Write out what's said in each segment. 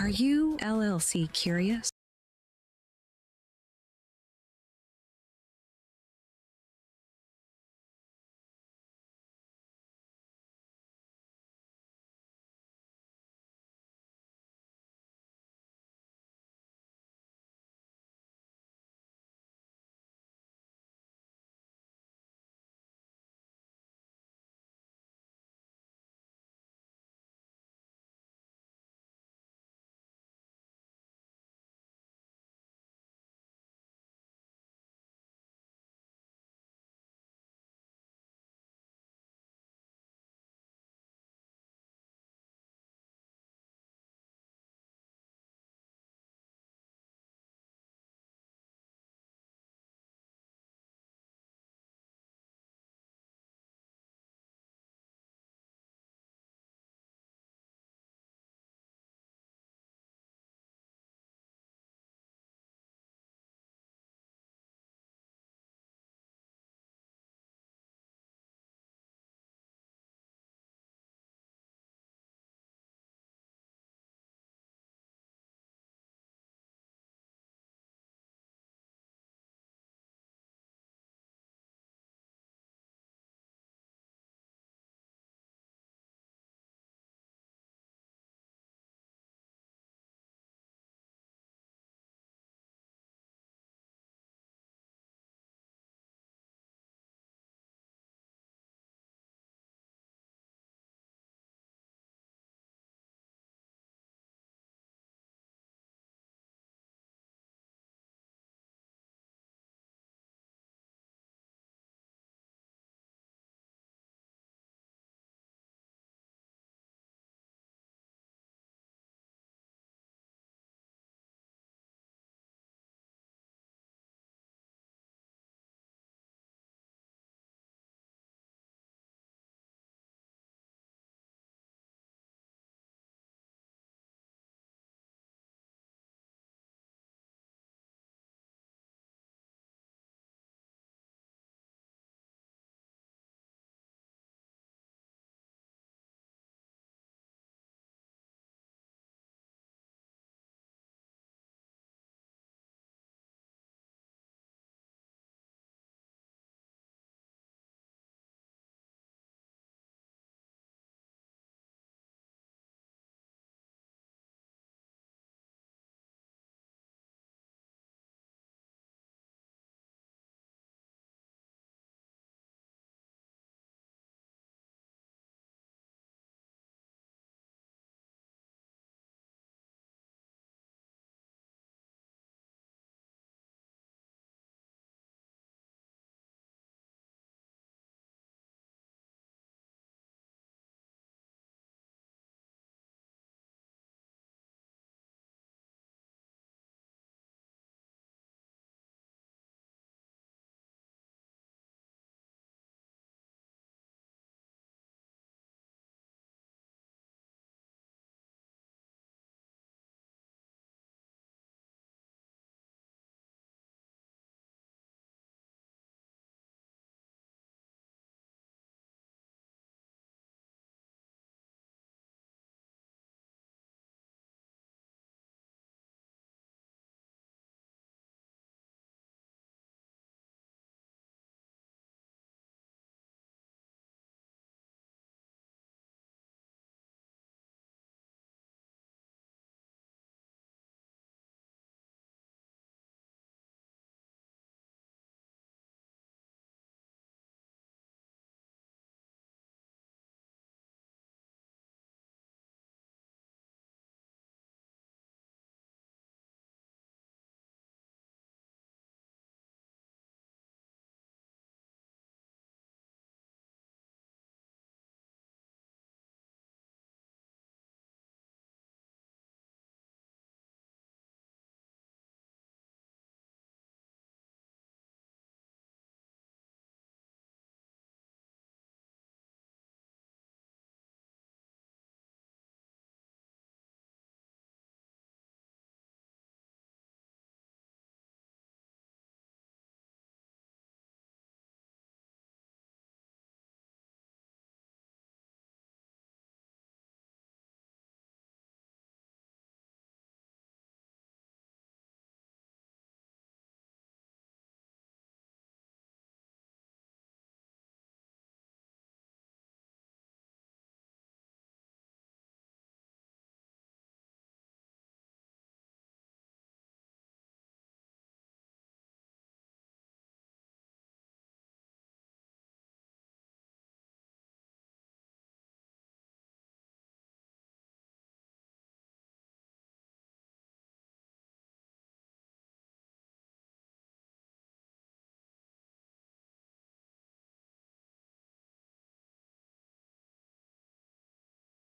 Are you LLC curious?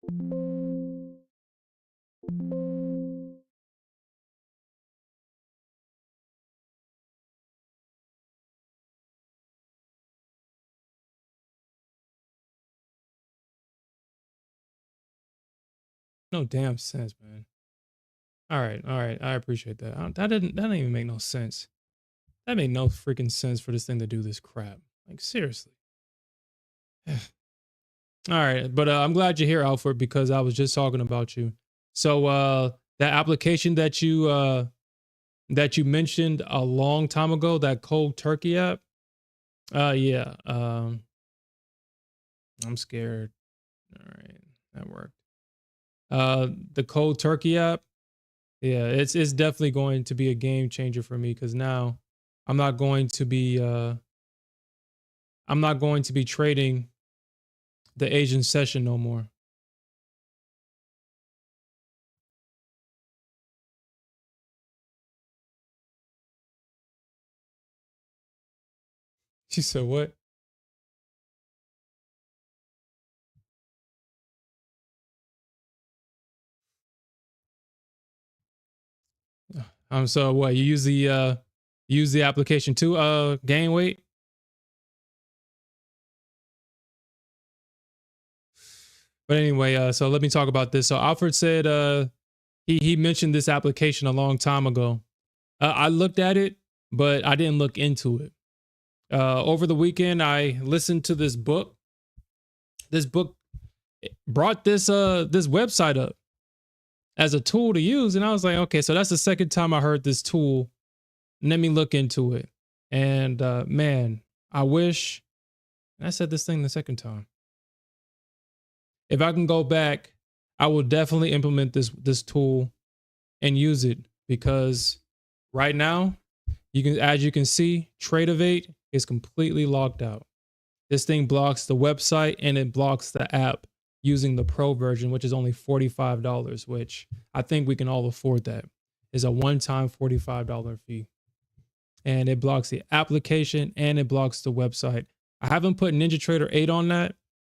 No damn sense, man. All right, all right. I appreciate that. That didn't even make no sense. That made no freaking sense for this thing to do this crap. Like seriously. All right, but I'm glad you're here, Alfred, because I was just talking about you. So that application that you mentioned a long time ago, that cold turkey app. Yeah. I'm scared. All right, that worked. The cold turkey app. Yeah, it's definitely going to be a game changer for me because now I'm not going to be I'm not going to be trading the Asian session no more. She said, "What?" So what? You use the application to gain weight? But anyway, so let me talk about this. So Alfred said he mentioned this application a long time ago. I looked at it, but I didn't look into it. Over the weekend, I listened to this book. This book brought this website up as a tool to use, and I was like, okay, so that's the second time I heard this tool. Let me look into it. And man, I wish I said this thing the second time. If I can go back, I will definitely implement this tool and use it because right now, you can, as you can see, Tradeovate is completely locked out. This thing blocks the website and it blocks the app using the pro version, which is only $45, which I think we can all afford that. Is a one-time $45 fee. And it blocks the application and it blocks the website. I haven't put NinjaTrader 8 on that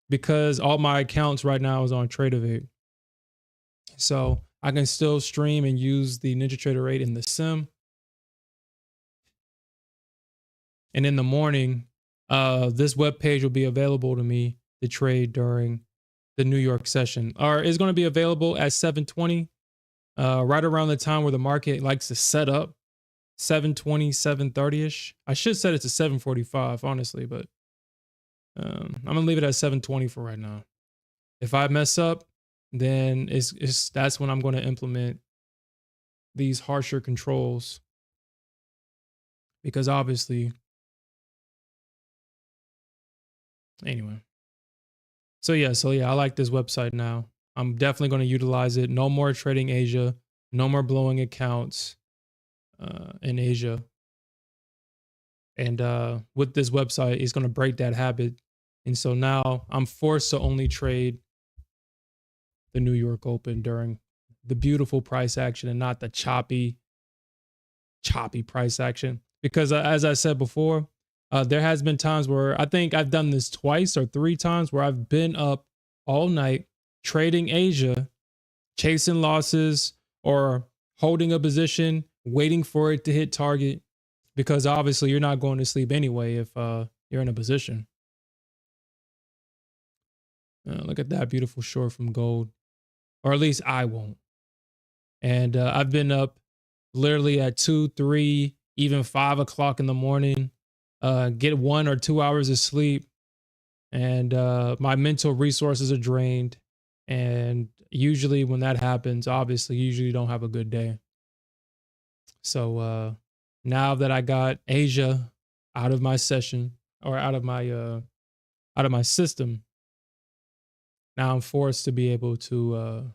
because all my accounts right now is on Tradeovate. So I can still stream and use the NinjaTrader 8 in the sim. And in the morning, this web page will be available to me to trade during the New York session, or is going to be available at 7:20, right around the time where the market likes to set up, 7:20, 7:30ish. I should set it to 7:45, honestly, but I'm gonna leave it at 7:20 for right now. If I mess up, then it's that's when I'm going to implement these harsher controls because obviously, anyway. So yeah, I like this website now. I'm definitely going to utilize it. No more trading Asia. No more blowing accounts in Asia. And with this website, it's going to break that habit. And so now I'm forced to only trade the New York Open during the beautiful price action and not the choppy price action. Because as I said before, there has been times where I think I've done this twice or three times where I've been up all night trading Asia, chasing losses or holding a position, waiting for it to hit target. Because obviously you're not going to sleep anyway if you're in a position. Look at that beautiful short from gold, or at least I won't. And I've been up literally at 2, 3, even 5 o'clock in the morning, get 1 or 2 hours of sleep, and my mental resources are drained. And usually when that happens, obviously, usually don't have a good day. So now that I got Asia out of my session or out of my system, now I'm forced to be able to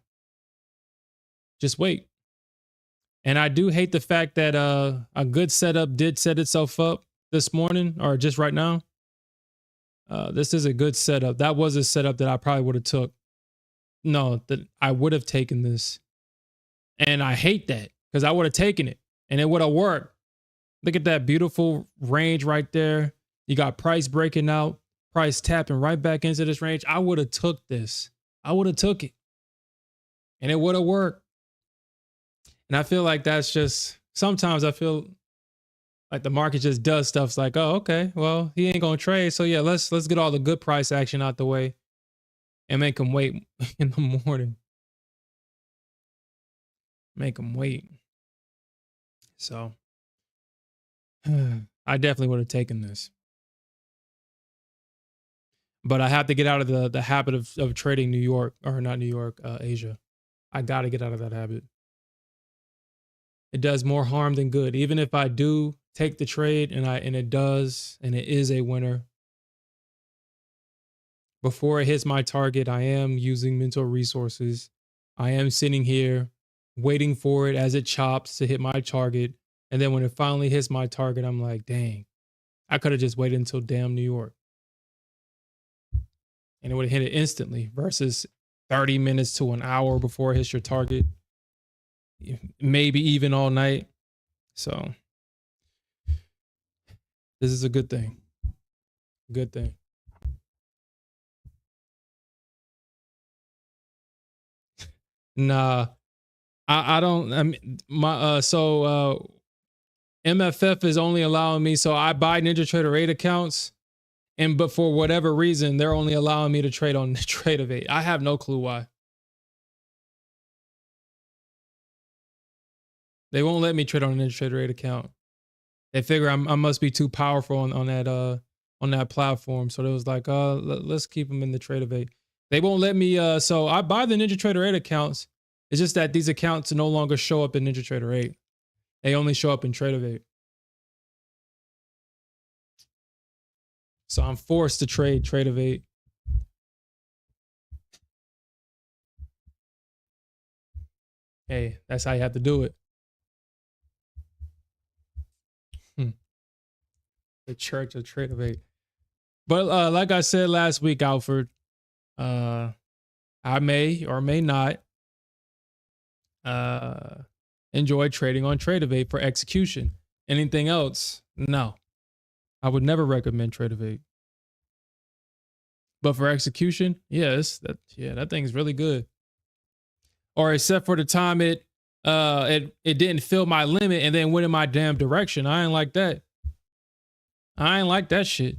just wait. And I do hate the fact that a good setup did set itself up this morning or just right now. This is a good setup. That was a setup that I probably would have took. No, that I would have taken this. And I hate that because I would have taken it and it would have worked. Look at that beautiful range right there. You got price breaking out, price tapping right back into this range. I would have took this. I would have took it. and it would have worked. And I feel like that's just sometimes I feel like the market just does stuff. It's like, oh, okay, well, he ain't gonna trade. So yeah, let's get all the good price action out the way and make him wait in the morning. Make him wait. So I definitely would have taken this. But I have to get out of the habit of trading New York, or not New York, Asia. I got to get out of that habit. It does more harm than good. Even if I do take the trade and it is a winner, before it hits my target, I am using mental resources. I am sitting here waiting for it as it chops to hit my target. And then when it finally hits my target, I'm like, dang, I could have just waited until damn New York. And it would have hit it instantly versus 30 minutes to an hour before it hits your target. Maybe even all night. So this is a good thing. Good thing. Nah, I don't. I mean, MFF is only allowing me. So I buy NinjaTrader 8 accounts, but for whatever reason, they're only allowing me to trade on Trade 8. I have no clue why. They won't let me trade on a NinjaTrader 8 account. They figure I must be too powerful on that platform. So they was like, let's keep them in the Trade 8. They won't let me. So I buy the NinjaTrader 8 accounts. It's just that these accounts no longer show up in NinjaTrader 8. They only show up in Trade 8. So I'm forced to trade Trade 8. Hey, that's how you have to do it. The Church of Trade 8. But like I said last week, Alfred, I may or may not enjoy trading on Trade 8 for execution. Anything else? No. I would never recommend Trade 8. But for execution, yes, that thing's really good. Or except for the time it didn't fill my limit and then went in my damn direction. I ain't like that. I ain't like that shit.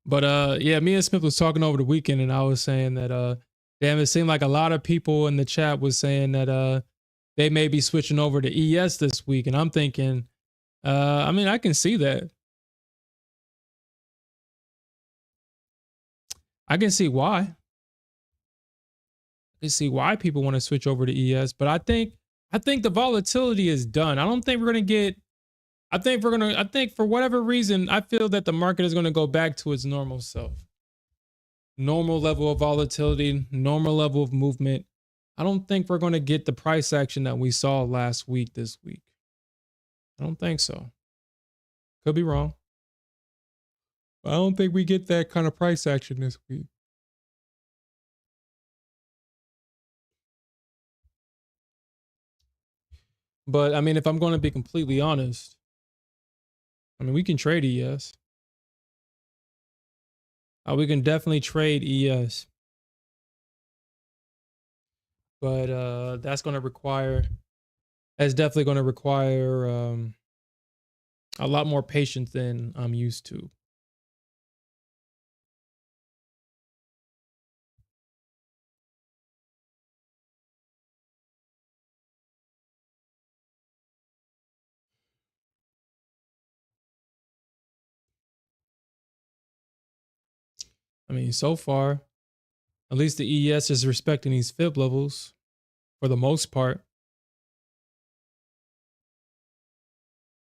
But yeah, me and Smith was talking over the weekend, and I was saying that damn, it seemed like a lot of people in the chat was saying that they may be switching over to ES this week, and I'm thinking, I mean, I can see that. I can see why. I can see why people want to switch over to ES, but I think the volatility is done. I don't think we're gonna get. I think for whatever reason, I feel that the market is gonna go back to its normal self. Normal level of volatility, normal level of movement. I don't think we're gonna get the price action that we saw last week this week. I don't think so. Could be wrong. I don't think we get that kind of price action this week. But I mean, if I'm going to be completely honest, I mean, we can trade ES. We can definitely trade ES. But that's definitely going to require a lot more patience than I'm used to. I mean, so far, at least the ES is respecting these fib levels for the most part.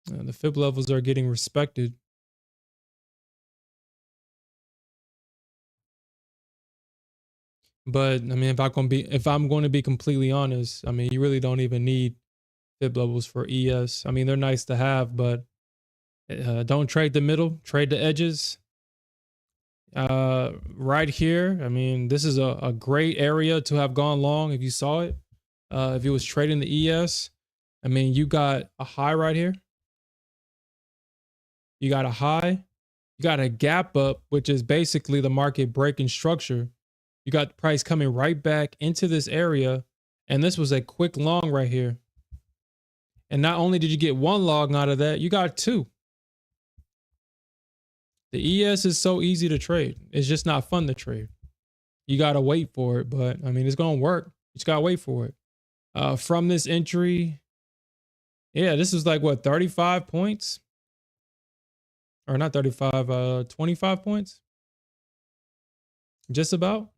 The fib levels are getting respected. But I mean, if I'm going to be completely honest, I mean, you really don't even need fib levels for ES. I mean, they're nice to have, but don't trade the middle, trade the edges. Right here, I mean, this is a great area to have gone long if you saw it. If it was trading the ES, I mean, you got a high right here. You got a high. You got a gap up, which is basically the market breaking structure. You got the price coming right back into this area. And this was a quick long right here. And not only did you get one long out of that, you got two. The ES is so easy to trade. It's just not fun to trade. You got to wait for it, but I mean, it's going to work. You just got to wait for it. From this entry, yeah, this is like what, 35 points? Or not 35, 25 points? Just about.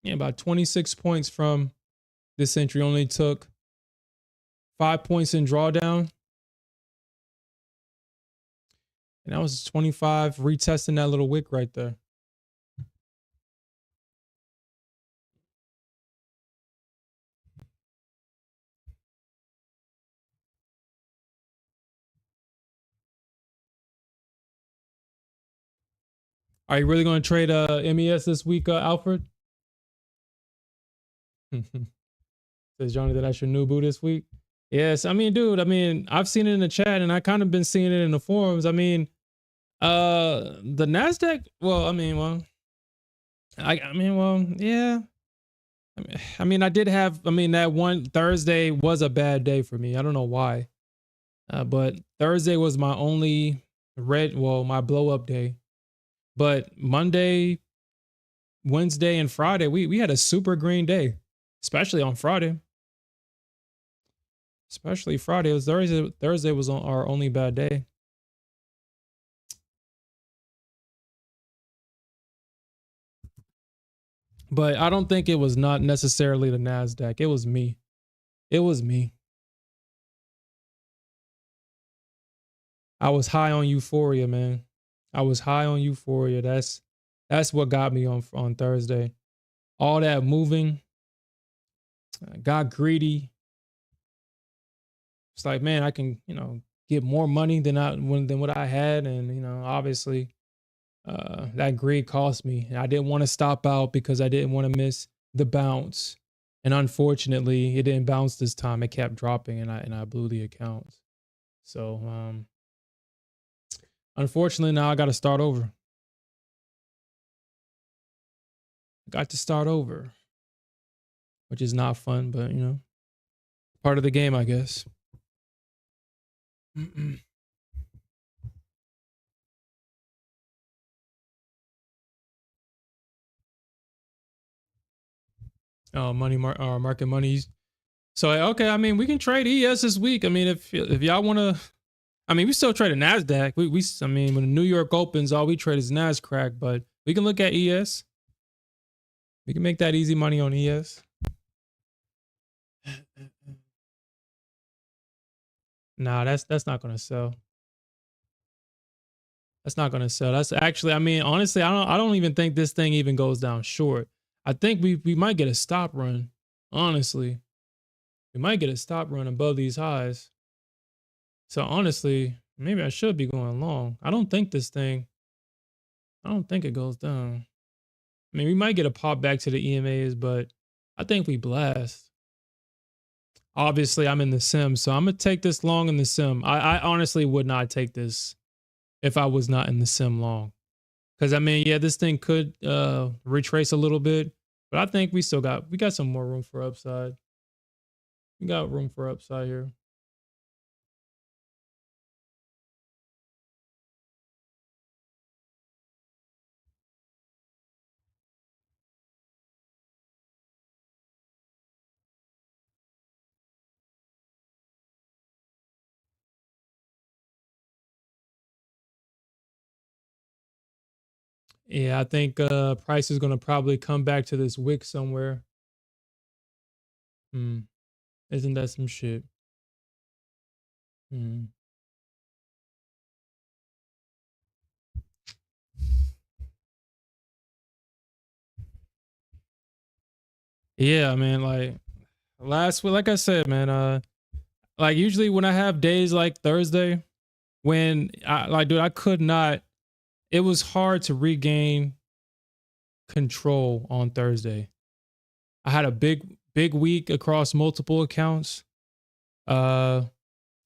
Yeah, about 26 points from this entry. Only took 5 points in drawdown. And that was 25, retesting that little wick right there. Are you really going to trade MES this week, Alfred? Says Johnny that I should new boo this week. Yes, I mean, dude, I mean, I've seen it in the chat and I kind of been seeing it in the forums. I mean, the Nasdaq, well, I mean, well, yeah. I did have, that one Thursday was a bad day for me. I don't know why. But Thursday was my only my blow up day. But Monday, Wednesday, and Friday, we had a super green day, especially on Friday. Especially Friday. It was Thursday. Thursday was our only bad day. But I don't think it was not necessarily the Nasdaq. It was me. It was me. I was high on euphoria, man. I was high on euphoria. That's what got me on Thursday. All that moving, got greedy. It's like, man, I can, get more money than what I had, and obviously, that greed cost me. I didn't want to stop out because I didn't want to miss the bounce, and unfortunately, it didn't bounce this time. It kept dropping, and I blew the accounts. So, unfortunately, now I got to start over. Got to start over, which is not fun, but part of the game, I guess. Oh, market monies. So okay, I mean, we can trade ES this week. I mean, if y'all want to, I mean, we still trade a Nasdaq. I mean, when New York opens, all we trade is Nasdaq, but we can look at ES. We can make that easy money on ES. Nah, that's not gonna sell. That's not gonna sell. That's actually, I mean, honestly, I don't even think this thing even goes down short. I think we might get a stop run. Honestly, we might get a stop run above these highs. So honestly, maybe I should be going long. I don't think it goes down. I mean, we might get a pop back to the EMAs, but I think we blast. Obviously, I'm in the sim, so I'm gonna take this long in the sim. I honestly would not take this if I was not in the sim long. Because I mean, yeah, this thing could retrace a little bit, but I think we got some more room for upside. We got room for upside here. Yeah, I think price is gonna probably come back to this wick somewhere. Isn't that some shit? Yeah, man, like last week, like I said, man, like usually when I have days like Thursday, when I like, dude, I could not, it was hard to regain control on Thursday. I had a big week across multiple accounts. Uh,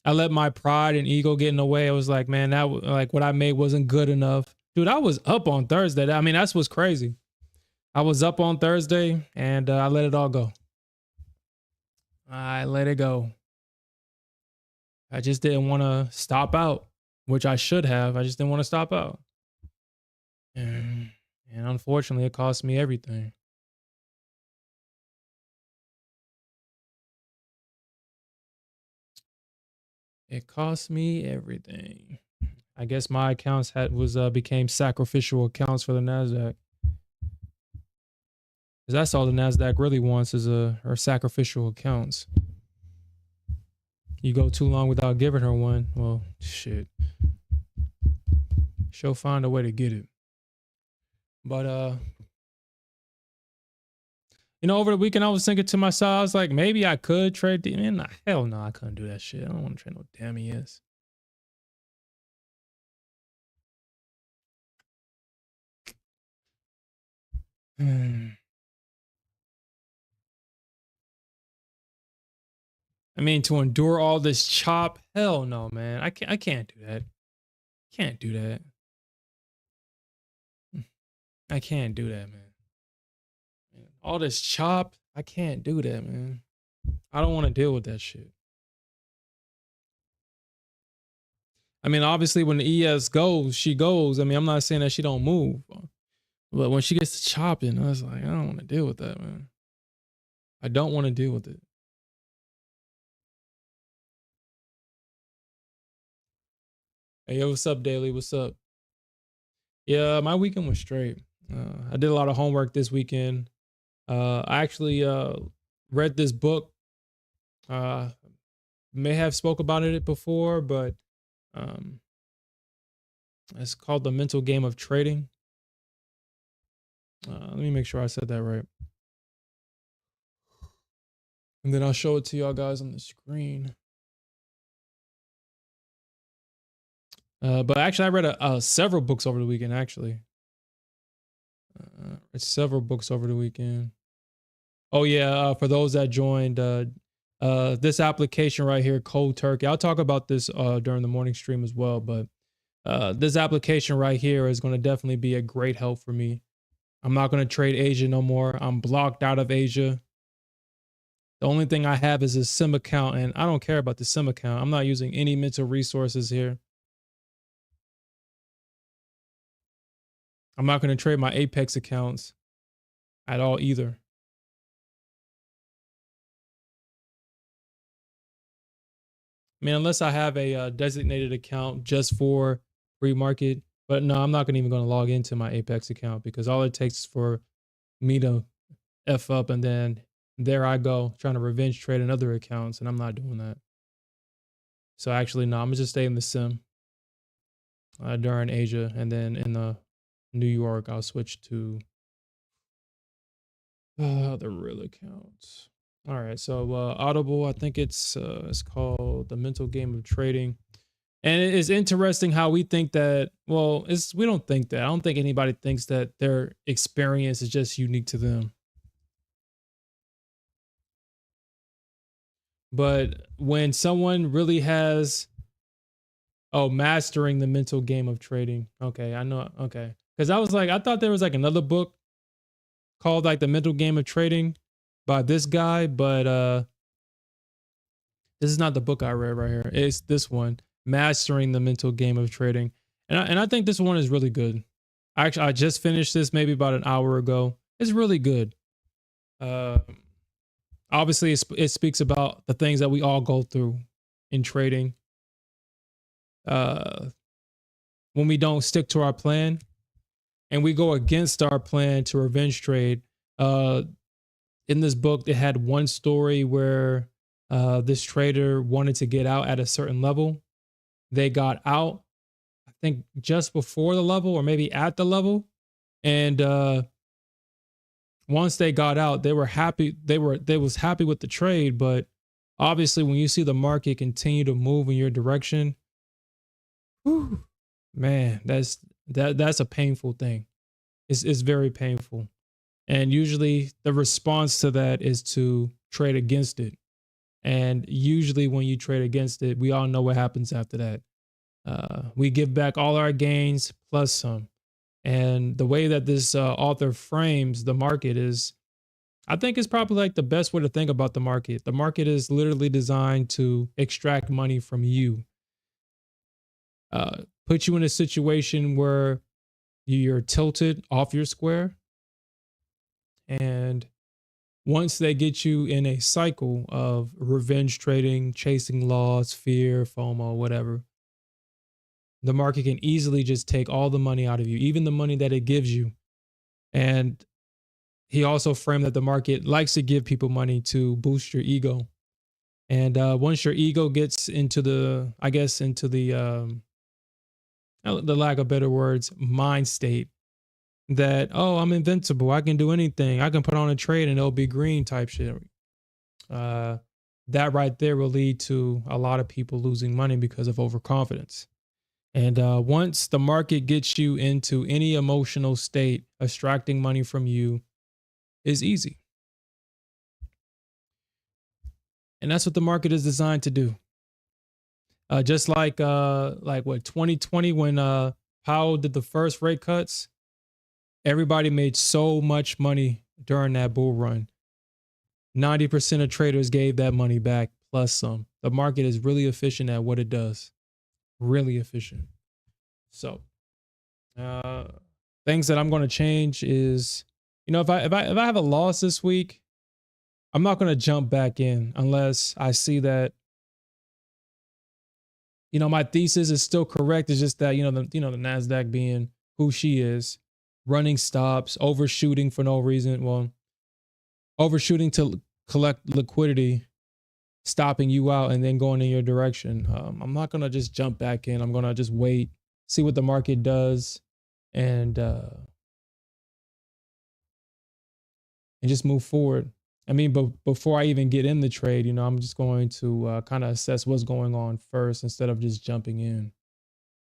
I let my pride and ego get in the way. I was like, man, like what I made wasn't good enough. Dude, I was up on Thursday. I mean, that's what's crazy. I was up on Thursday and I let it all go. I let it go. I just didn't want to stop out, which I should have. I just didn't want to stop out. And unfortunately, it cost me everything. It cost me everything. I guess my accounts became sacrificial accounts for the Nasdaq. Because that's all the Nasdaq really wants is her sacrificial accounts. You go too long without giving her one, well, shit. She'll find a way to get it. But over the weekend I was thinking to myself, I was like, maybe I could trade the man. Hell no, I couldn't do that shit. I don't want to trade no damn ES. I mean, to endure all this chop, hell no, man. I can't do that. Can't do that. I can't do that, man. All this chop, I can't do that, man. I don't want to deal with that shit. I mean, obviously, when the ES goes, she goes. I mean, I'm not saying that she don't move, but when she gets to chopping, I was like, I don't want to deal with that, man. I don't want to deal with it. Hey, yo, what's up, Daily? What's up? Yeah, my weekend was straight. I did a lot of homework this weekend. I actually read this book. May have spoke about it before, but it's called The Mental Game of Trading. Let me make sure I said that right. And then I'll show it to y'all guys on the screen. But actually, I read several books over the weekend, actually. Read several books over the weekend. Oh, yeah, for those that joined, this application right here, Cold Turkey. I'll talk about this during the morning stream as well, but this application right here is going to definitely be a great help for me. I'm not going to trade Asia no more. I'm blocked out of Asia. The only thing I have is a SIM account, and I don't care about the SIM account. I'm not using any mental resources here. I'm not going to trade my Apex accounts at all either. I mean, unless I have a designated account just for free market. But no, I'm not even going to log into my Apex account because all it takes is for me to F up and then there I go trying to revenge trade in other accounts, and I'm not doing that. So actually, no, I'm gonna just stay in the sim during Asia, and then in the New York, I'll switch to the real accounts. All right, so Audible, I think it's called The Mental Game of Trading. And it is interesting how we think that, well, we don't think that. I don't think anybody thinks that their experience is just unique to them. But when someone really has, mastering the mental game of trading. Okay, I know. Okay. Because I thought there was like another book called like The Mental Game of Trading by this guy, but this is not the book I read right here. It's this one, Mastering the Mental Game of Trading. And I think this one is really good. I just finished this maybe about an hour ago. It's really good. Obviously, it speaks about the things that we all go through in trading. When we don't stick to our plan and we go against our plan to revenge trade. In this book, they had one story where this trader wanted to get out at a certain level. They got out, I think, just before the level or maybe at the level. And once they got out, they were happy. They was happy with the trade, but obviously when you see the market continue to move in your direction, whew, man, that's a painful thing. It's very painful. And usually the response to that is to trade against it. And usually when you trade against it, we all know what happens after that. We give back all our gains plus some. And the way that this author frames the market is, I think it's probably like the best way to think about the market. The market is literally designed to extract money from you, put you in a situation where you're tilted off your square. And once they get you in a cycle of revenge trading, chasing loss, fear, FOMO, whatever, the market can easily just take all the money out of you, even the money that it gives you. And he also framed that the market likes to give people money to boost your ego. And once your ego gets into the, I guess, into the lack of better words, mind state that, oh, I'm invincible, I can do anything, I can put on a trade and it'll be green type shit. That right there will lead to a lot of people losing money because of overconfidence. And once the market gets you into any emotional state, extracting money from you is easy. And that's what the market is designed to do. Just like what 2020 when Powell did the first rate cuts, everybody made so much money during that bull run. 90% of traders gave that money back plus some. The market is really efficient at what it does. Really efficient. So things that I'm going to change is, if I have a loss this week, I'm not going to jump back in unless I see that, my thesis is still correct. It's just that, the Nasdaq being who she is, running stops, overshooting for no reason. Well, overshooting to collect liquidity, stopping you out and then going in your direction. I'm not going to just jump back in. I'm going to just wait, see what the market does, and just move forward. I mean, but before I even get in the trade, I'm just going to kind of assess what's going on first instead of just jumping in,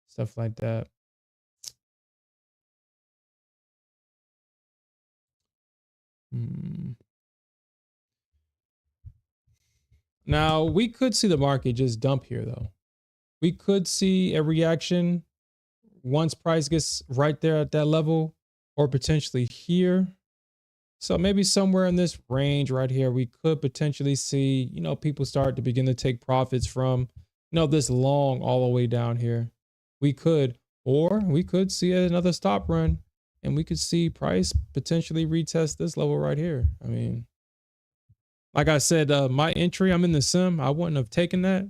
stuff like that. Now, we could see the market just dump here, though. We could see a reaction once price gets right there at that level, or potentially here. So maybe somewhere in this range right here, we could potentially see, people start to begin to take profits from, this long all the way down here. We could see another stop run and we could see price potentially retest this level right here. I mean, like I said, my entry, I'm in the sim. I wouldn't have taken that.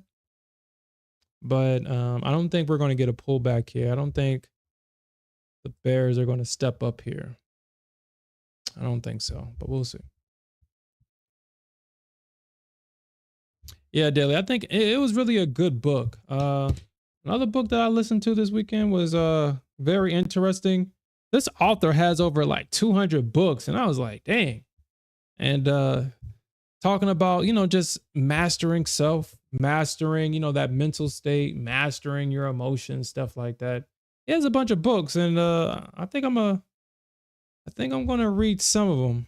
But I don't think we're going to get a pullback here. I don't think the bears are going to step up here. I don't think so, but we'll see. Yeah, Daily, I think it was really a good book. Another book that I listened to this weekend was very interesting. This author has over like 200 books, and I was like, dang. And talking about, just mastering self, mastering, that mental state, mastering your emotions, stuff like that. He has a bunch of books, and I think I'm going to read some of them.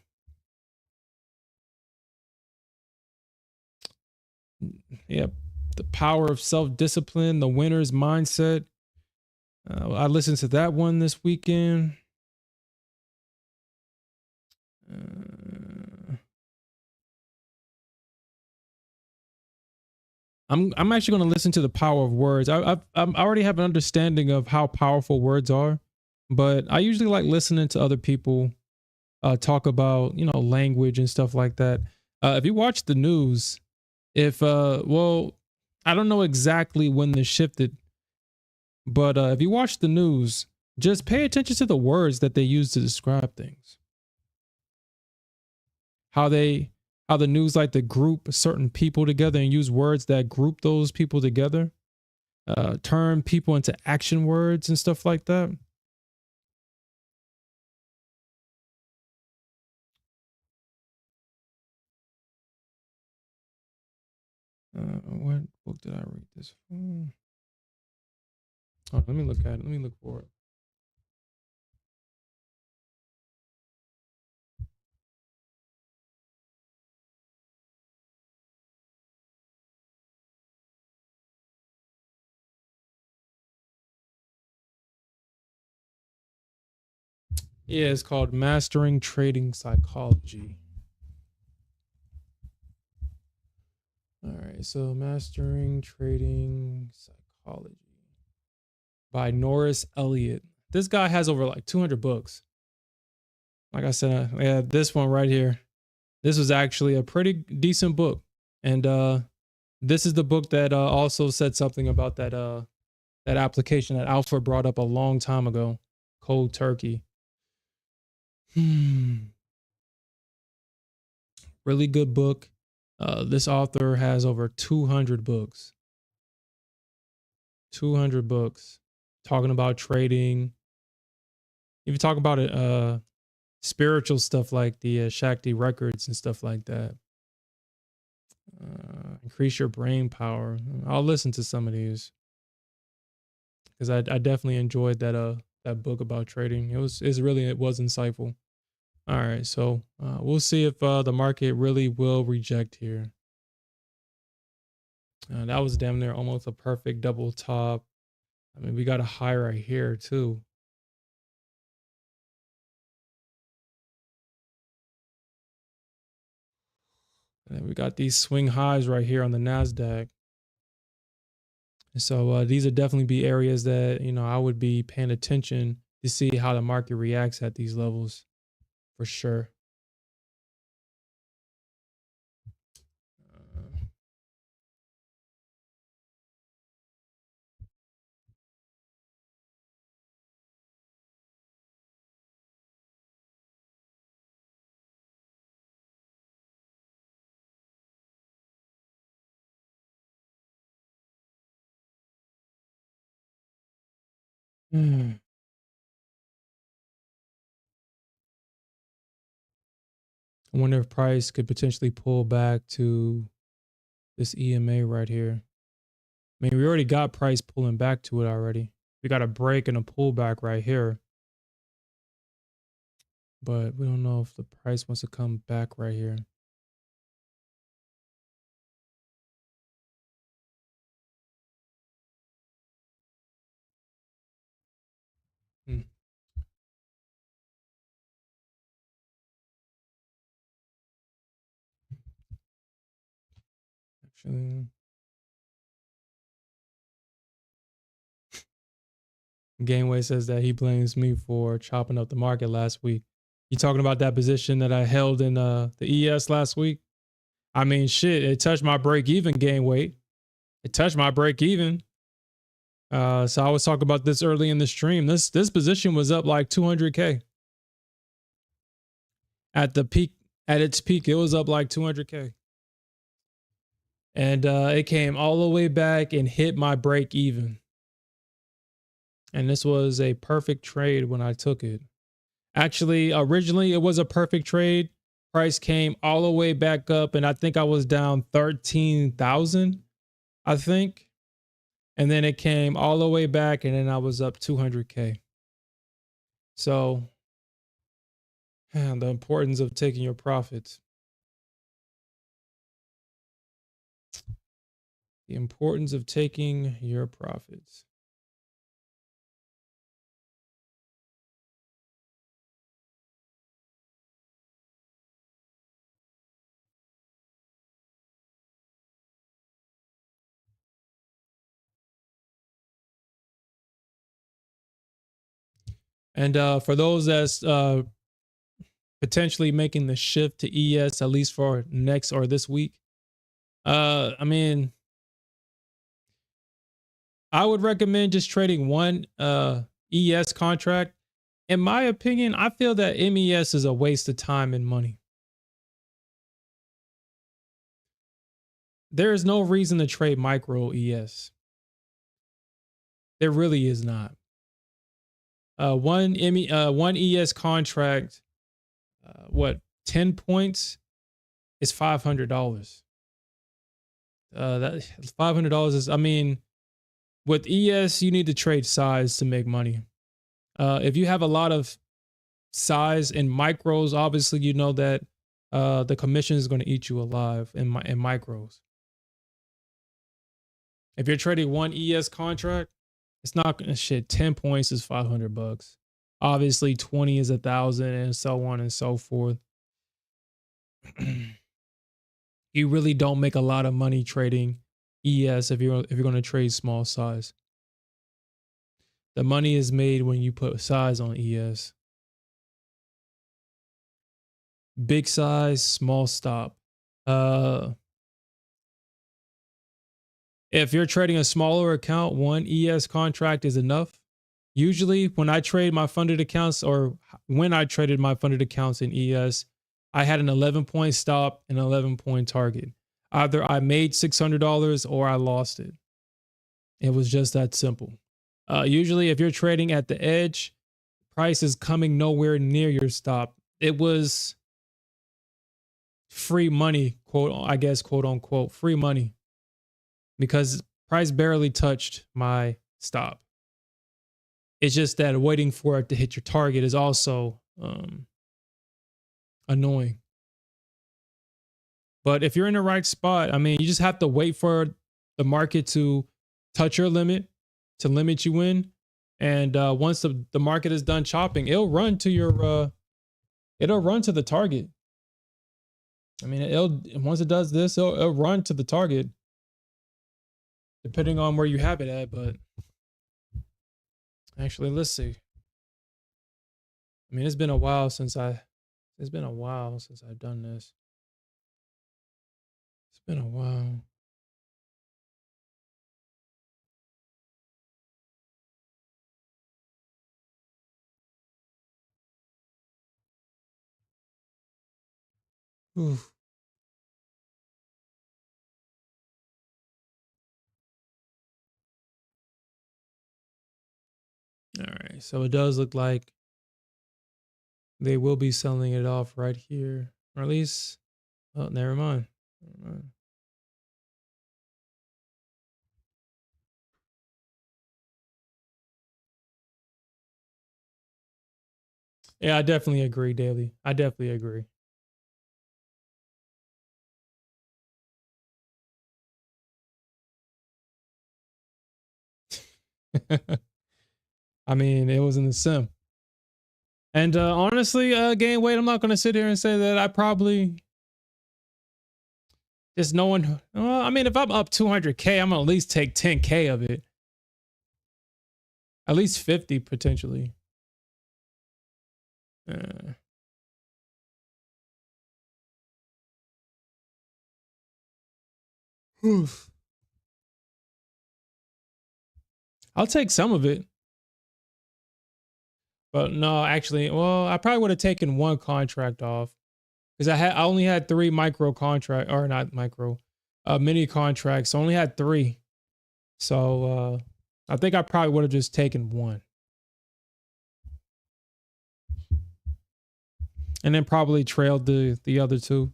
Yep. The Power of Self-Discipline, The Winner's Mindset. I listened to that one this weekend. I'm actually going to listen to The Power of Words. I already have an understanding of how powerful words are, but I usually like listening to other people talk about, language and stuff like that. If you watch the news, I don't know exactly when this shifted, but if you watch the news, just pay attention to the words that they use to describe things. How the news like to group certain people together and use words that group those people together, turn people into action words and stuff like that. What book did I read this from? Oh, let me look at it. Let me look for it. Yeah, it's called Mastering Trading Psychology. All right, so Mastering Trading Psychology by Norris Elliott. This guy has over like 200 books. Like I said, yeah, this one right here. This was actually a pretty decent book. And this is the book that also said something about that application that Alfred brought up a long time ago, Cold Turkey. Really good book. This author has over 200 books. 200 books talking about trading. If you talk about it, spiritual stuff like the Shakti records and stuff like that. Increase your brain power. I'll listen to some of these because I definitely enjoyed that book about trading. It was insightful. All right, so we'll see if the market really will reject here. That was damn near almost a perfect double top. I mean, we got a high right here too. And then we got these swing highs right here on the Nasdaq. And so these would definitely be areas that I would be paying attention to see how the market reacts at these levels, for sure. I wonder if price could potentially pull back to this EMA right here. I mean, we already got price pulling back to it already. We got a break and a pullback right here. But we don't know if the price wants to come back right here. Hmm. Actually, Gainway says that he blames me for chopping up the market last week. You talking about that position that I held in the ES last week? I mean, shit, it touched my break even gain weight. It touched my break even. So I was talking about this early in the stream. This position was up like 200K. At the peak, at its peak, it was up like 200K. And it came all the way back and hit my break even. And this was a perfect trade when I took it. Actually, originally it was a perfect trade. Price came all the way back up, and I think I was down 13,000, I think. And then it came all the way back, and then I was up 200K. So, the importance of taking your profits. The importance of taking your profits. And for those that's potentially making the shift to ES, at least for next or this week, I mean, I would recommend just trading one ES contract. In my opinion, I feel that MES is a waste of time and money. There is no reason to trade micro ES. There really is not. One ES contract, 10 points is $500. That $500 is, I mean, with ES, you need to trade size to make money. If you have a lot of size in micros, obviously you know that the commission is going to eat you alive in micros. If you're trading one ES contract, it's not gonna shit. 10 points is $500. Obviously, 20 is 1,000, and so on and so forth. You really don't make a lot of money trading ES if you're going to trade small size. The money is made when you put size on ES. Big size, small stop. If you're trading a smaller account, one ES contract is enough. Usually when I trade my funded accounts, or when I traded my funded accounts in ES, I had an 11-point stop and an 11-point target. Either I made $600 or I lost it. It was just that simple. Usually if you're trading at the edge, price is coming nowhere near your stop. It was free money, quote unquote, free money, because price barely touched my stop. It's just that waiting for it to hit your target is also annoying. But if you're in the right spot, I mean, you just have to wait for the market to touch your limit, to limit you in. And once the market is done chopping, it'll run to your, it'll run to the target. I mean, once it does this, it'll run to the target, depending on where you have it at. But actually, let's see. I mean, it's been a while since I've done this. It's been a while. Oof. All right, so it does look like they will be selling it off right here, or at least, oh, never mind. Yeah, I definitely agree, Daily. I definitely agree. I mean, it was in the sim. And honestly, gain weight, I'm not going to sit here and say that I probably just knowing. Well, I mean, if I'm up 200K, I'm going to at least take 10K of it. At least 50 potentially. I'll take some of it. But no, actually, well, I probably would have taken one contract off, because I only had 3 micro contract, or not micro, mini contracts. So I only had 3. So I think I probably would have just taken one, and then probably trailed the other 2.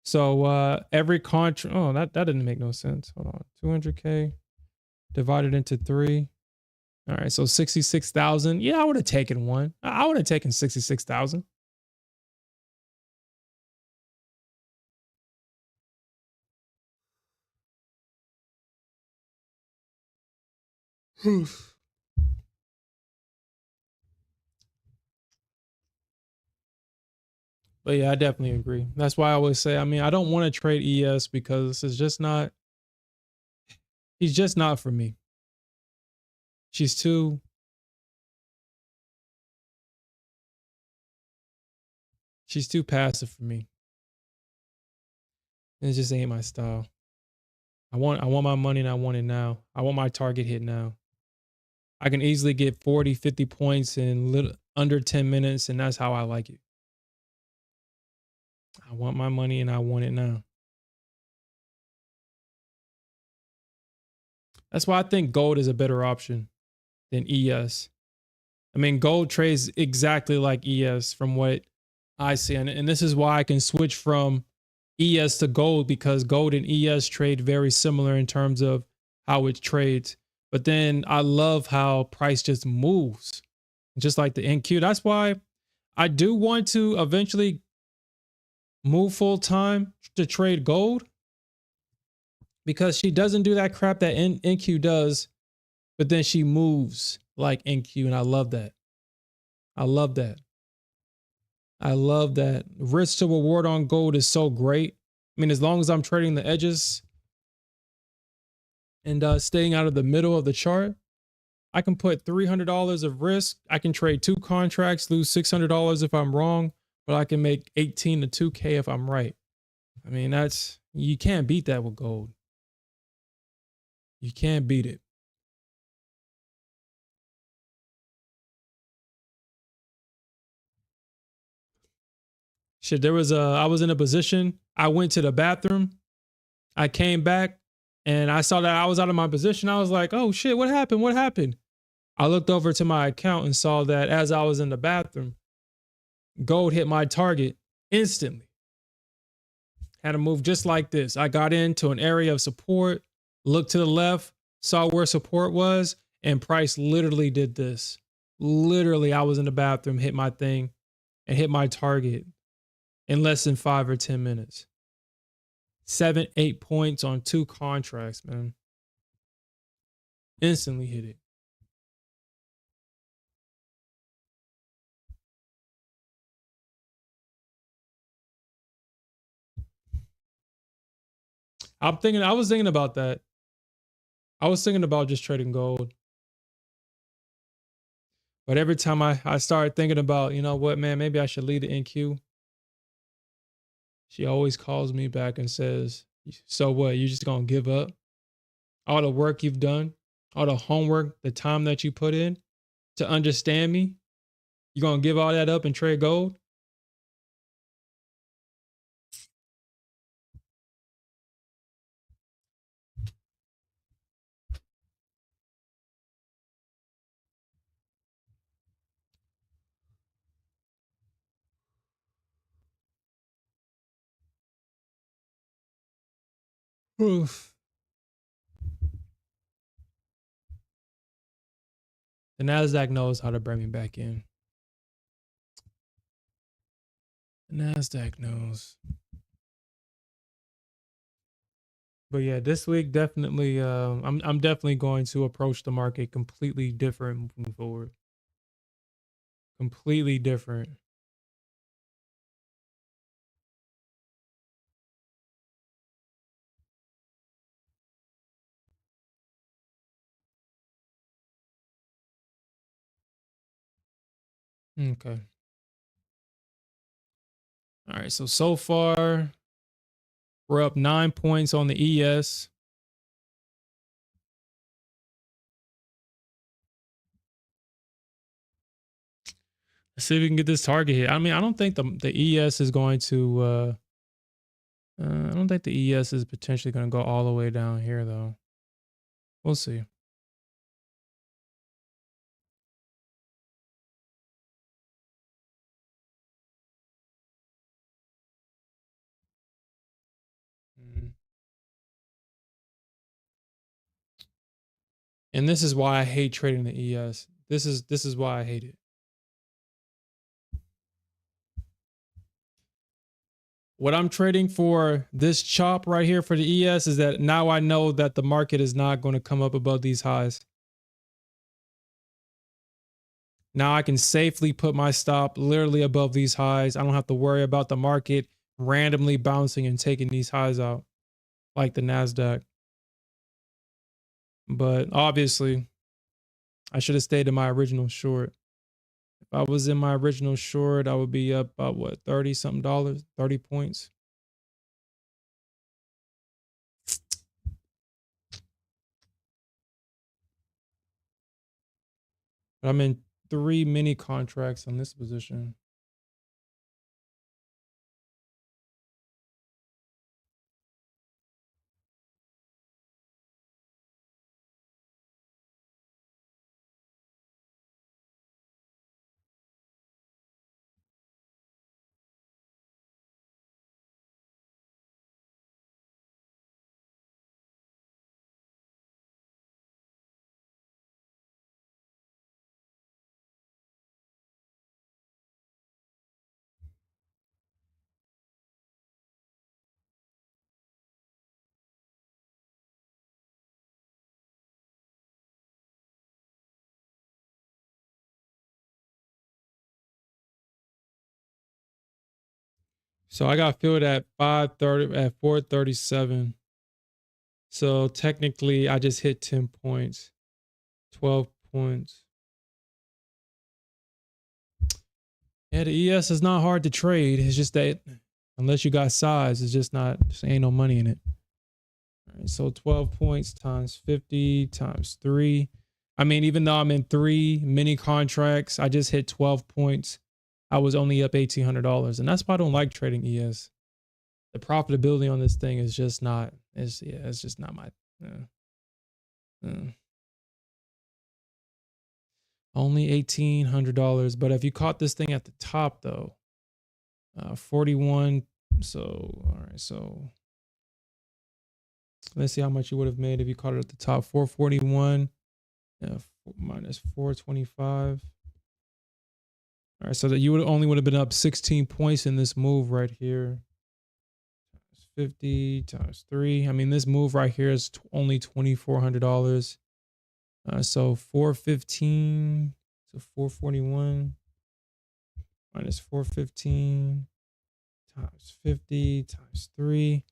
So every contract, oh, that didn't make no sense. Hold on. 200K divided into 3. All right, so 66,000. Yeah, I would have taken one. I would have taken 66,000. But yeah, I definitely agree. That's why I always say, I mean, I don't want to trade ES because it's just not, he's just not for me. She's too passive for me. It just ain't my style. I want my money, and I want it now. I want my target hit now. I can easily get 40, 50 points in under 10 minutes, and that's how I like it. I want my money, and I want it now. That's why I think gold is a better option than ES. I mean, gold trades exactly like ES from what I see. And this is why I can switch from ES to gold because gold and ES trade very similar in terms of how it trades. But then I love how price just moves, just like the NQ. That's why I do want to eventually move full time to trade gold, because she doesn't do that crap that NQ does, but then she moves like NQ. And I love that. I love that. I love that. Risk to reward on gold is so great. I mean, as long as I'm trading the edges and staying out of the middle of the chart, I can put $300 of risk. I can trade 2 contracts, lose $600 if I'm wrong, but I can make 18 to 2K if I'm right. I mean, you can't beat that with gold. You can't beat it. Shit, I was in a position. I went to the bathroom. I came back and I saw that I was out of my position. I was like, oh shit, what happened? What happened? I looked over to my account and saw that as I was in the bathroom, gold hit my target instantly. Had to move just like this. I got into an area of support, looked to the left, saw where support was, and price literally did this. Literally, I was in the bathroom, hit my thing, and hit my target in less than 5 or 10 minutes. 7, 8 points on 2 contracts, man. Instantly hit it. I was thinking about that. I was thinking about just trading gold. But every time I started thinking about, you know what, man, maybe I should leave the NQ. She always calls me back and says, so what, you just gonna give up? All the work you've done, all the homework, the time that you put in to understand me, you gonna give all that up and trade gold? Oof. The Nasdaq knows how to bring me back in. The Nasdaq knows. But yeah, this week definitely, I'm definitely going to approach the market completely different moving forward. Completely different. Okay. All right. So far, we're up 9 points on the ES. Let's see if we can get this target hit. I mean, I don't think the ES is going to. I don't think the ES is potentially going to go all the way down here, though. We'll see. Mm. And this is why I hate trading the ES. This is why I hate it. What I'm trading for this chop right here for the ES is that now I know that the market is not going to come up above these highs. Now I can safely put my stop literally above these highs. I don't have to worry about the market randomly bouncing and taking these highs out like the Nasdaq. But obviously, I should have stayed in my original short. If I was in my original short, I would be up about what, 30 something dollars, 30 points. But I'm in 3 mini contracts on this position. So I got filled at 5:30 at 4:37. So technically I just hit 10 points, 12 points. Yeah, the ES is not hard to trade. It's just that unless you got size, it's just ain't no money in it. All right, so 12 points times 50 times 3. I mean, even though I'm in 3 mini contracts, I just hit 12 points. I was only up $1,800. And that's why I don't like trading ES. The profitability on this thing is just not, it's just not my, only $1,800. But if you caught this thing at the top though, 41. So, all right. So let's see how much you would have made if you caught it at the top. 441 minus 425. All right. So that you would have been up 16 points in this move right here. 50 times 3. I mean, this move right here is only $2,400. So 415. So 441 minus 415 times 50 times 3.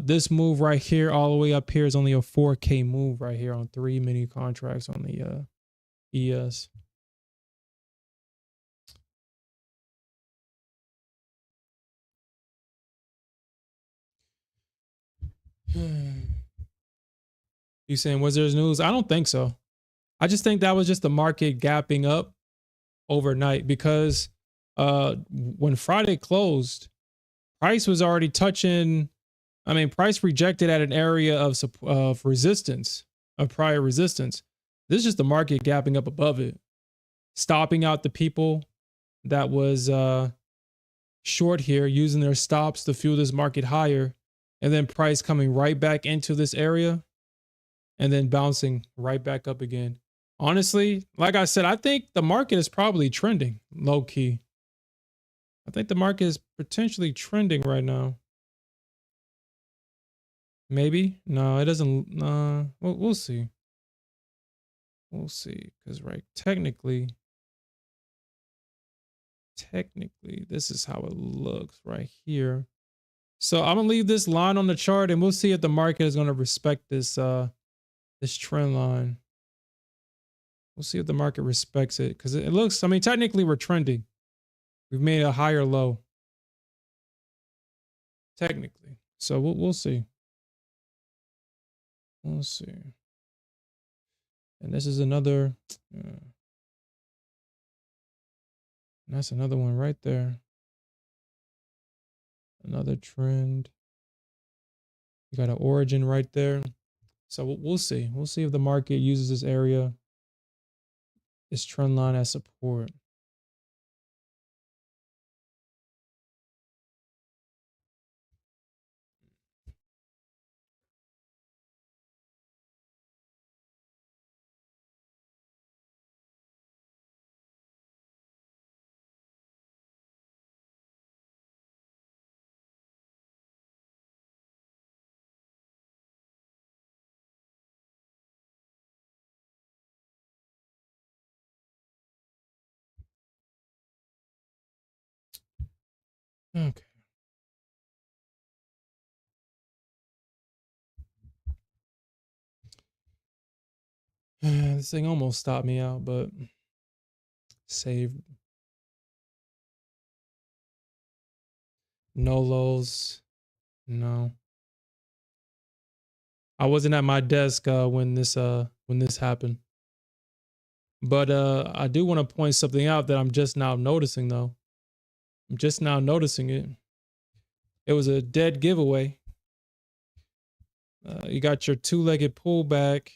This move right here, all the way up here, is only a 4K move right here on 3 mini contracts on the ES. You saying, was there news? I don't think so. I just think that was just the market gapping up overnight because when Friday closed, price was already touching. I mean, price rejected at an area of resistance, of prior resistance. This is just the market gapping up above it, stopping out the people that was short here, using their stops to fuel this market higher, and then price coming right back into this area and then bouncing right back up again. Honestly, like I said, I think the market is probably trending low key. I think the market is potentially trending right now. Maybe. No, it doesn't. We'll see. We'll see. Because, right, technically, this is how it looks right here. So I'm going to leave this line on the chart and we'll see if the market is going to respect this, this trend line. We'll see if the market respects it because it looks, I mean, technically we're trending. We've made a higher low. Technically. So we'll see. We'll see. And this is another, that's another one right there. Another trend. You got an origin right there. So we'll see. We'll see if the market uses this area, this trend line as support. Okay. This thing almost stopped me out, but save. No lows. No. I wasn't at my desk when this happened. But I do want to point something out that I'm just now noticing though. I'm just now noticing it. It was a dead giveaway. You got your two-legged pullback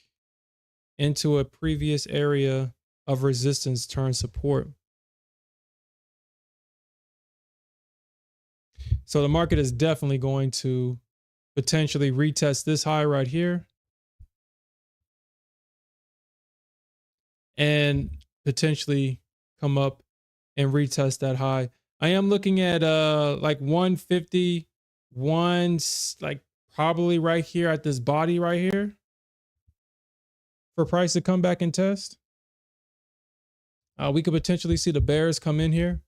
into a previous area of resistance turn support. So the market is definitely going to potentially retest this high right here and potentially come up and retest that high. I am looking at like 151, like probably right here at this body right here for price to come back and test. We could potentially see the bears come in here,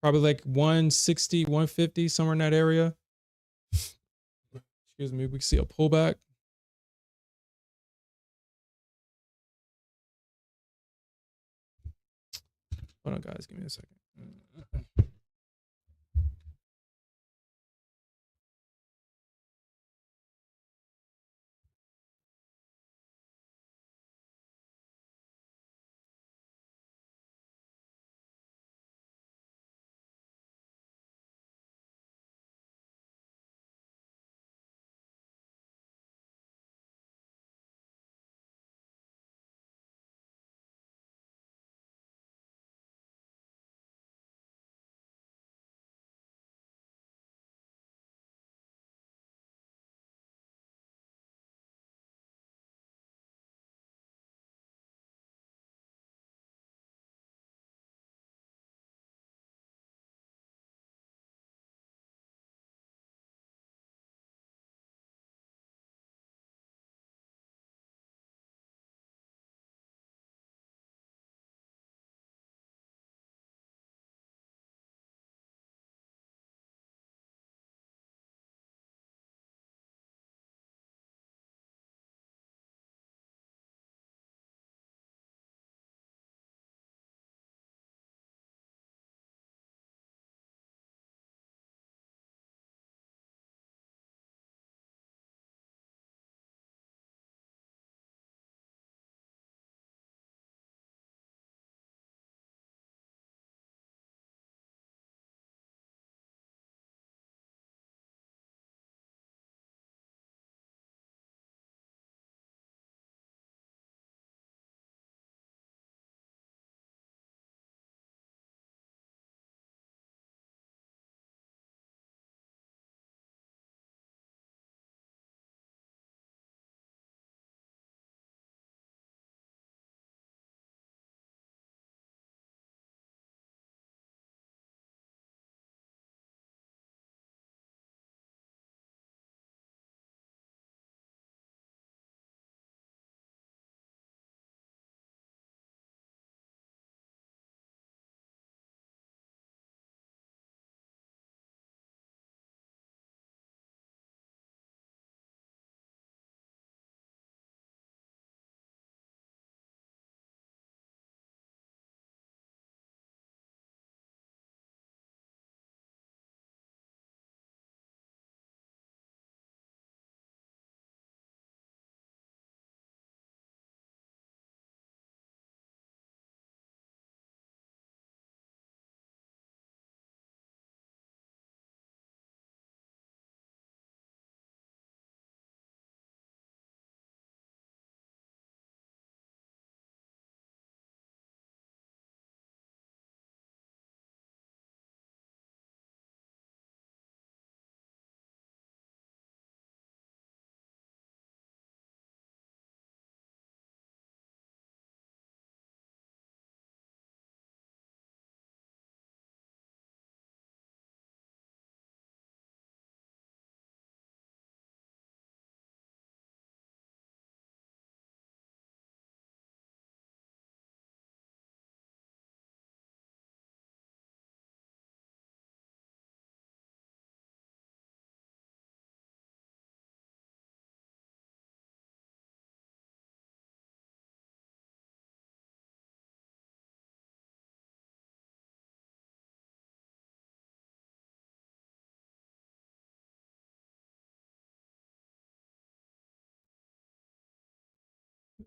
Probably like 160, 150, somewhere in that area. Excuse me. We can see a pullback. Hold on, guys. Give me a second.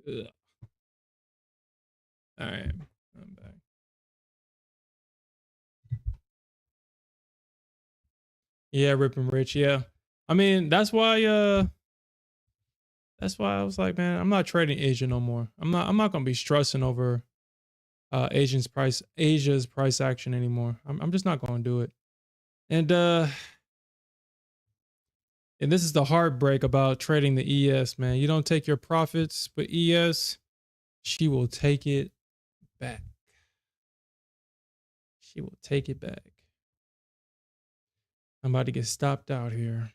Ugh. All right. I'm back. Yeah, ripping rich. Yeah. I mean, that's why I was like, man, I'm not trading Asia no more. I'm not gonna be stressing over Asia's price action anymore. I'm just not gonna do it. And and this is the heartbreak about trading the ES, man. You don't take your profits, but ES, she will take it back. She will take it back. I'm about to get stopped out here.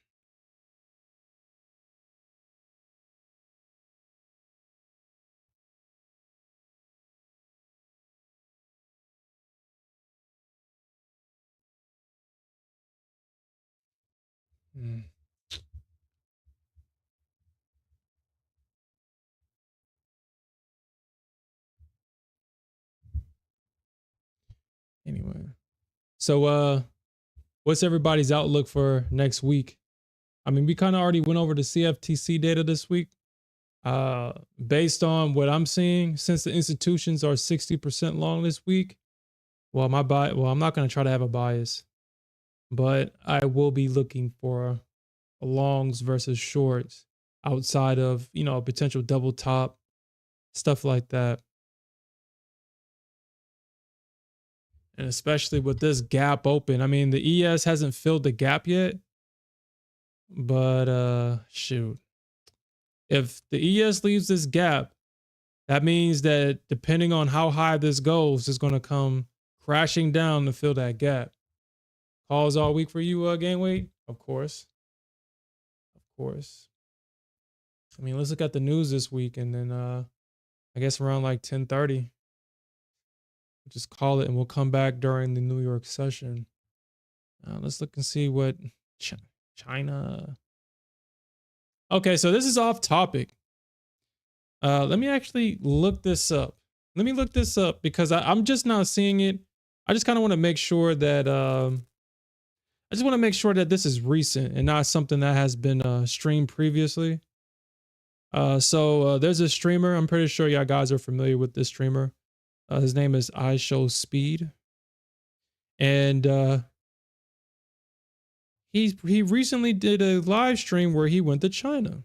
Mm. Anyway, so what's everybody's outlook for next week? I mean, we kind of already went over the CFTC data this week. Based on what I'm seeing, since the institutions are 60% long this week, well, I'm not going to try to have a bias, but I will be looking for longs versus shorts outside of, potential double top, stuff like that. And especially with this gap open. I mean, the ES hasn't filled the gap yet, but shoot. If the ES leaves this gap, that means that depending on how high this goes, it's going to come crashing down to fill that gap. Calls all week for you, gain weight? Of course. Of course. I mean, let's look at the news this week, and then I guess around like 10:30, we'll just call it, and we'll come back during the New York session. Let's look and see what China. Okay, so this is off topic. Let me actually look this up. Let me look this up because I'm just not seeing it. I just kind of want to make sure that this is recent and not something that has been streamed previously. So there's a streamer. I'm pretty sure y'all guys are familiar with this streamer. His name is I Show Speed, and he recently did a live stream where he went to China.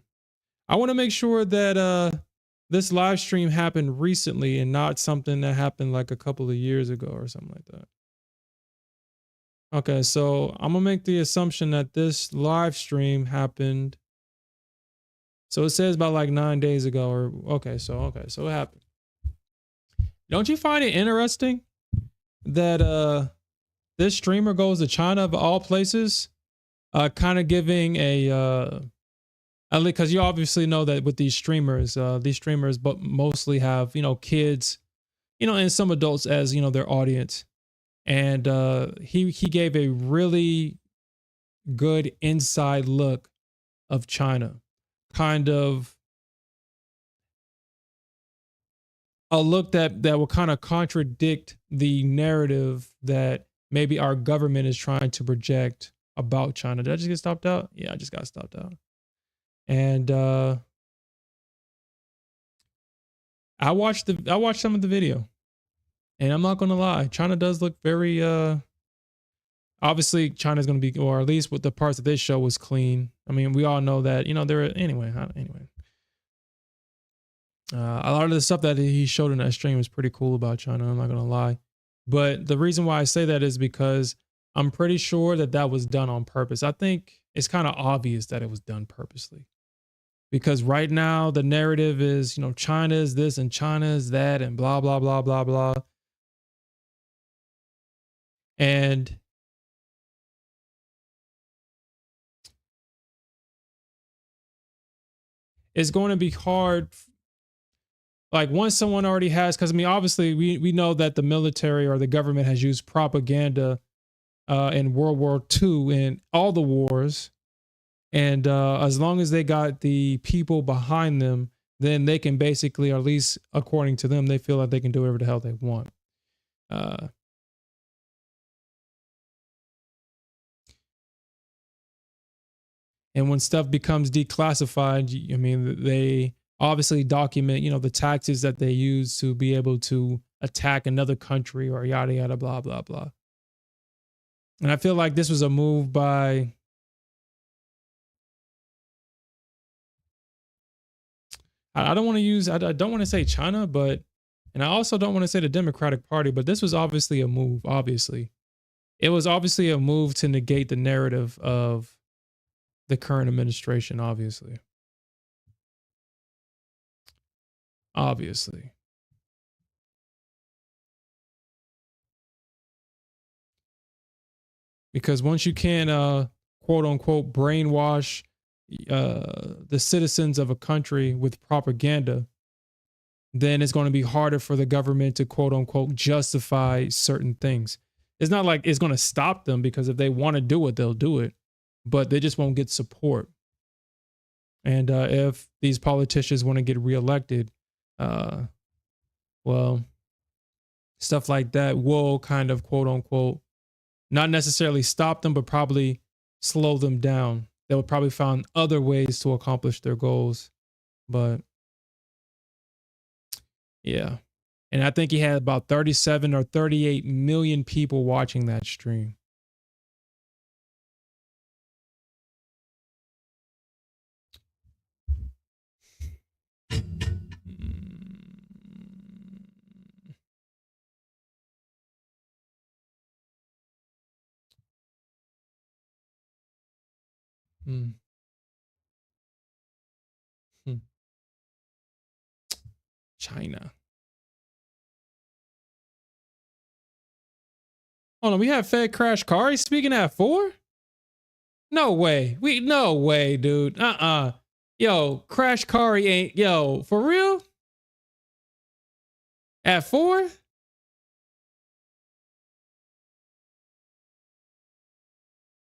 I want to make sure that this live stream happened recently and not something that happened like a couple of years ago or something like that. Okay, so I'm gonna make the assumption that this live stream happened. So it says about like 9 days ago, or okay, so it happened. Don't you find it interesting that this streamer goes to China of all places, kind of giving a because you obviously know that with these streamers but mostly have kids, and some adults as their audience, and he gave a really good inside look of China, kind of a look that will kind of contradict the narrative that maybe our government is trying to project about China. Did I just get stopped out? Yeah, I just got stopped out. And I watched some of the video, and I'm not gonna lie, China does look very obviously China's gonna be, or at least with the parts of this show was clean. I mean, we all know that, there anyway. A lot of the stuff that he showed in that stream was pretty cool about China. I'm not gonna lie, but the reason why I say that is because I'm pretty sure that was done on purpose. I think it's kind of obvious that it was done purposely, because right now the narrative is, China is this and China is that and blah blah blah blah blah, and it's going to be hard. Like once someone already has, because I mean, obviously we know that the military or the government has used propaganda in World War II and all the wars. And as long as they got the people behind them, then they can basically, or at least according to them, they feel like they can do whatever the hell they want. And when stuff becomes declassified, I mean, they obviously document, the tactics that they use to be able to attack another country or yada, yada, blah, blah, blah. And I feel like this was a move by, I don't want to say China, but, and I also don't want to say the Democratic Party, but this was obviously a move, obviously. It was obviously a move to negate the narrative of the current administration, obviously. Obviously. Because once you can, quote unquote, brainwash the citizens of a country with propaganda, then it's going to be harder for the government to, quote unquote, justify certain things. It's not like it's going to stop them, because if they want to do it, they'll do it. but they just won't get support. And if these politicians want to get reelected, well, stuff like that will kind of quote unquote not necessarily stop them, but probably slow them down. They will probably find other ways to accomplish their goals. But yeah. And I think he had about 37 or 38 million people watching that stream. Hmm. Hmm. China. Hold on, we have Fed crash Kari speaking at 4? No way. No way, dude. Yo, Crash Kari ain't yo, for real? At 4?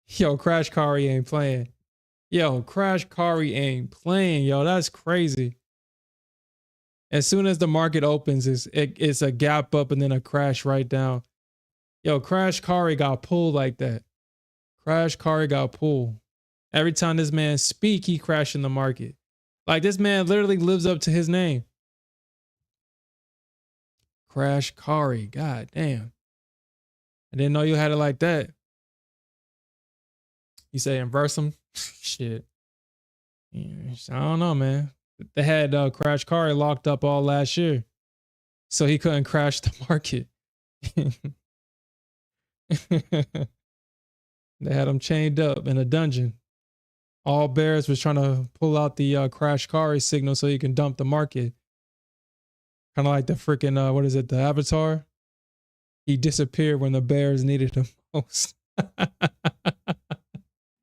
Yo, Crash Kari ain't playing. Yo, Crash Kari ain't playing, yo. That's crazy. As soon as the market opens, it's a gap up and then a crash right down. Yo, Crash Kari got pulled like that. Crash Kari got pulled. Every time this man speak, he crashed in the market. Like this man literally lives up to his name. Crash Kari, god damn. I didn't know you had it like that. You say inverse him? Shit. Yeah, I don't know, man. They had Crash Kari locked up all last year, so he couldn't crash the market. They had him chained up in a dungeon. All bears was trying to pull out the Crash Kari signal so he can dump the market. Kind of like the freaking, what is it, the Avatar? He disappeared when the bears needed him most.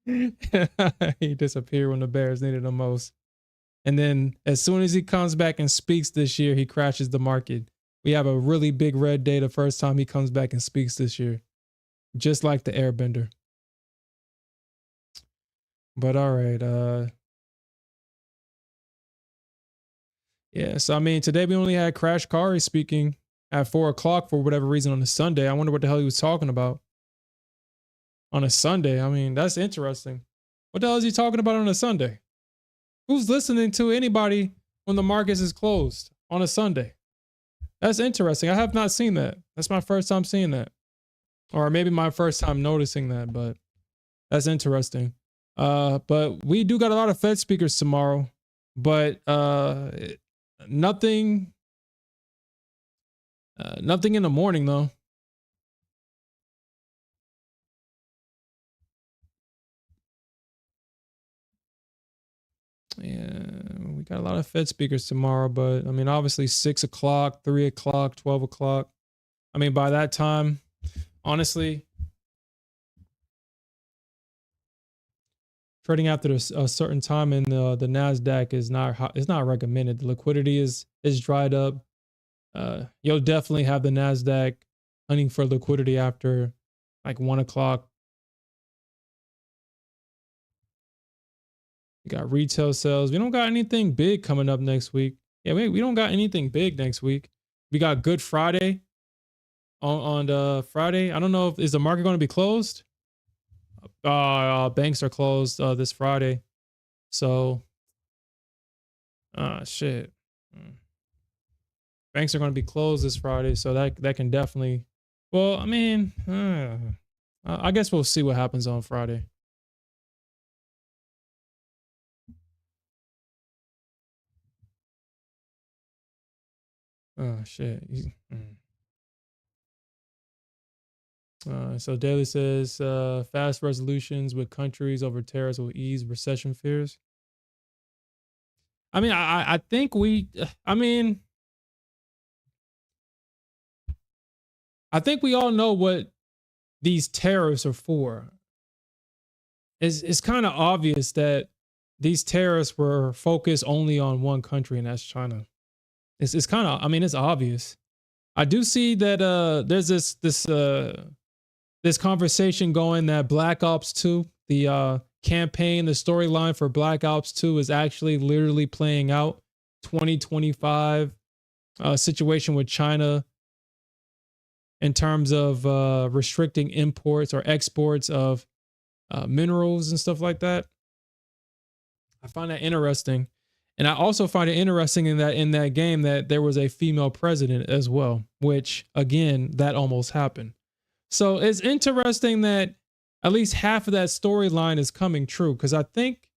He disappeared when the bears needed him most. And then as soon as he comes back and speaks this year, he crashes the market. We have a really big red day the first time he comes back and speaks this year. Just like the airbender. But all right. Yeah, so I mean, today we only had Crash Kari speaking at 4 o'clock for whatever reason on a Sunday. I wonder what the hell he was talking about on a Sunday. I mean, that's interesting. What the hell is he talking about on a Sunday? Who's listening to anybody when the markets is closed on a Sunday? That's interesting. I have not seen that. That's my first time seeing that. Or maybe my first time noticing that, but that's interesting. But we do got a lot of Fed speakers tomorrow, but nothing in the morning though. Yeah, we got a lot of Fed speakers tomorrow, but I mean, obviously 6 o'clock, 3 o'clock, 12 o'clock. I mean, by that time, honestly, trading after a certain time in the Nasdaq is not recommended. The liquidity is dried up. You'll definitely have the Nasdaq hunting for liquidity after like 1 o'clock. We got retail sales. We don't got anything big coming up next week. Yeah, we don't got anything big next week. We got Good Friday on the Friday. I don't know is the market going to be closed? Banks are closed this Friday. So shit. Banks are going to be closed this Friday, so that can definitely, well, I mean, I guess we'll see what happens on Friday. Oh shit. So Daily says fast resolutions with countries over tariffs will ease recession fears. I mean, I think I think we all know what these tariffs are for. It's kind of obvious that these tariffs were focused only on one country, and that's China. It's kind of, I mean, it's obvious. I do see that there's this conversation going that Black Ops 2, the campaign, the storyline for Black Ops 2 is actually literally playing out. 2025 situation with China in terms of restricting imports or exports of minerals and stuff like that. I find that interesting. And I also find it interesting in that game that there was a female president as well, which again, that almost happened. So it's interesting that at least half of that storyline is coming true, because I think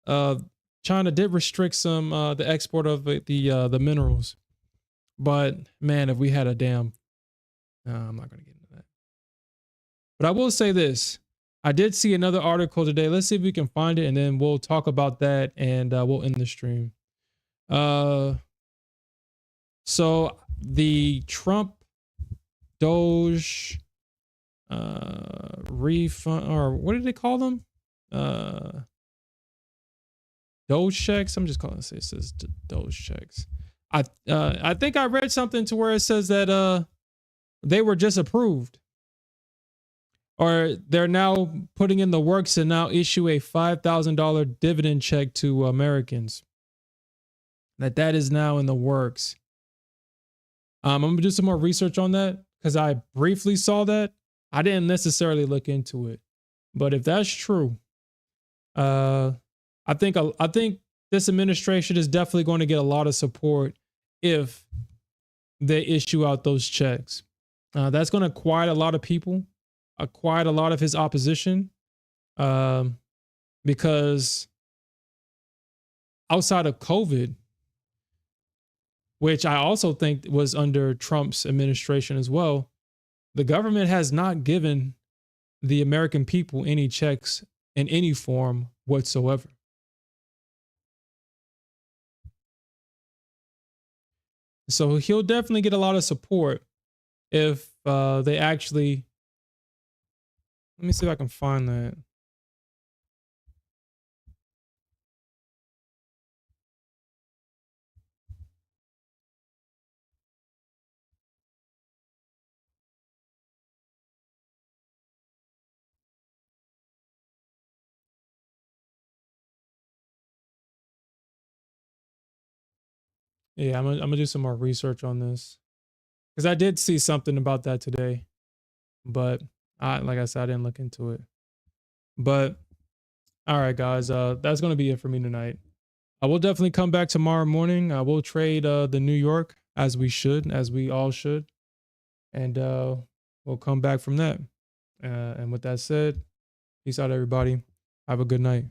China did restrict some the export of the minerals. But man, if we had a damn, I'm not going to get into that. But I will say this. I did see another article today. Let's see if we can find it, and then we'll talk about that, and we'll end the stream. So the Trump Doge refund, or what did they call them? Doge checks. I'm just calling it. It says Doge checks. I think I read something to where it says that they were just approved, or they're now putting in the works to now issue a $5,000 dividend check to Americans. That is now in the works. I'm gonna do some more research on that, because I briefly saw that. I didn't necessarily look into it, but if that's true, I think this administration is definitely going to get a lot of support if they issue out those checks. That's going to quiet a lot of people, quiet a lot of his opposition, because outside of COVID, which I also think was under Trump's administration as well, the government has not given the American people any checks in any form whatsoever. So he'll definitely get a lot of support if they actually, let me see if I can find that. Yeah, I'm gonna do some more research on this, because I did see something about that today, but like I said, I didn't look into it. But all right, guys, that's gonna be it for me tonight. I will definitely come back tomorrow morning. I will trade the New York, as we all should, and we'll come back from that. And with that said, peace out, everybody. Have a good night.